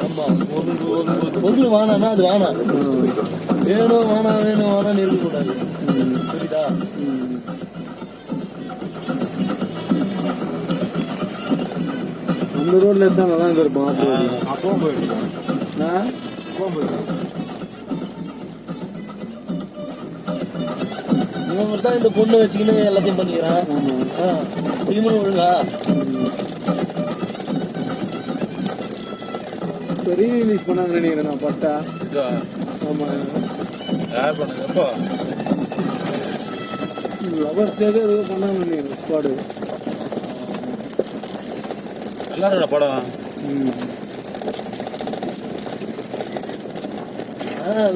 ஆமா, ஒரு பொருள் வானானா அது வானா வேணும், வேணான்னு இருக்கக்கூடாது. புரியுதா? அந்த ரோட்ல இருந்தா நல்லா இருப்பான். அப்பவும் போயிட்டு இவங்க தான் இந்த பொண்ணு வச்சுக்கின்னு எல்லாத்தையும் பண்ணிக்கிறான். இவனும் ஒழுங்கா ரீ ரிலீஸ் பண்ணாங்க நினைக்கிறேன் நான் பட்டா. ஆமா, யார் பண்ணுங்க எப்போ லவர்ஸ் டேக்கு ஏதோ பண்ணாங்க நினைக்கிறேன் ஸ்குவாடு. எல்லாரோட படம்.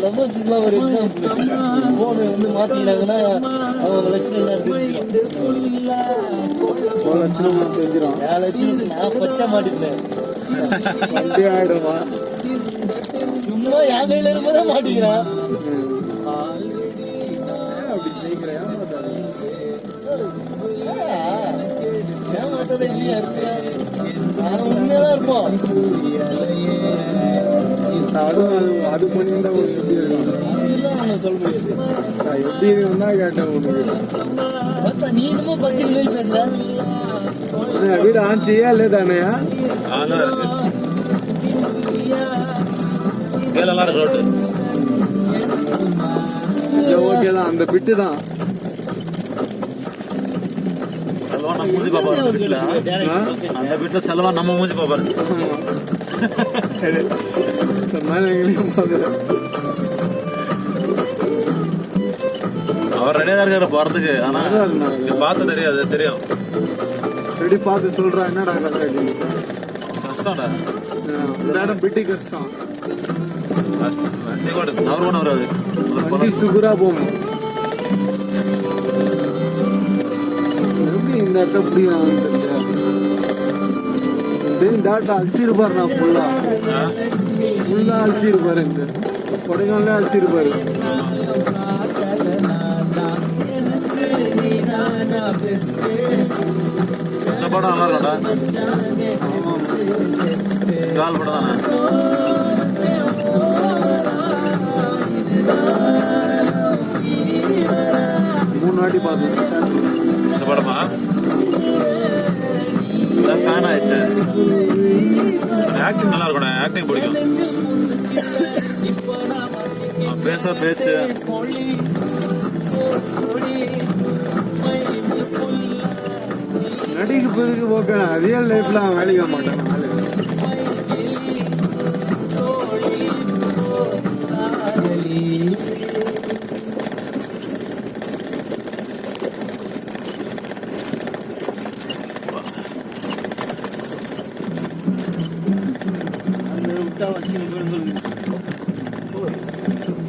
லவ்வர்ஸுக்குலாம் ஒரு எக்ஸாம்பிள். போனை வந்து மாத்திக்கிறாங்கன்னா அவங்க லட்சணம் என்ன தெரிஞ்சிடும். என் லட்சணம் நான் பச்சை மாட்டிக்கிறேன். ஆயிடுமா சும்மா என் கையில இருக்கும்போதே மாட்டிக்கிறான். அப்படி செய்கிறேன். ஏமாத்ததை இல்லையா இருக்கு. நான் உண்மையாதான் இருப்போம். அது பண்ணியிருந்தா எப்படி இருக்கும் சொல்ல முடியாது. எப்படி இருக்குன்னா கேட்டேன் உனக்கு. நீ இன்னமும் பத்தி மாதிரி பேசுற. வீடு ஆன்ச்சியா இல்லதானயா? ரோடு ஓகே தான். அந்த பிட்டு தான் செலவா நம்ம மூஞ்சி பாப்பாரு. அந்த வீட்டுல செலவா நம்ம மூஞ்சி பாப்பாரு. அவர் ரெடியா தான் இருக்காரு போறதுக்கு. ஆனா பார்த்து தெரியாது. தெரியும் ரெடி பார்த்து சொல்றா. என்னடா கஷ்டம்டா இந்த இடம் பிட்டி கஷ்டம். வண்டி கூட அவர் கூட வராது. வண்டி சுகுரா போகணும். எப்படி இந்த இடத்த பிடிக்கிறாங்கன்னு தெரியல. டாட்டா அழிச்சிருப்பாரு. நான் ஃபுல்லா அழிச்சிருப்பாரு. இந்த கொடைக்கானலே அழிச்சிருப்பாரு. இந்த படம் நல்லா இருக்கும்டா. கால் படம் தானே. மூணு வாட்டி பார்த்தேன் இந்த படமா. ஃபேன் ஆயிடுச்சு. ஆக்டிங் நல்லா இருக்கும். ஆக்டிங் பிடிக்கும். பேச பேச்சு நடிக்க போதுக்கு ஓகே. ரியல் லைஃப்ல அவன் வேலைக்க மாட்டான். விட்டா வச்சு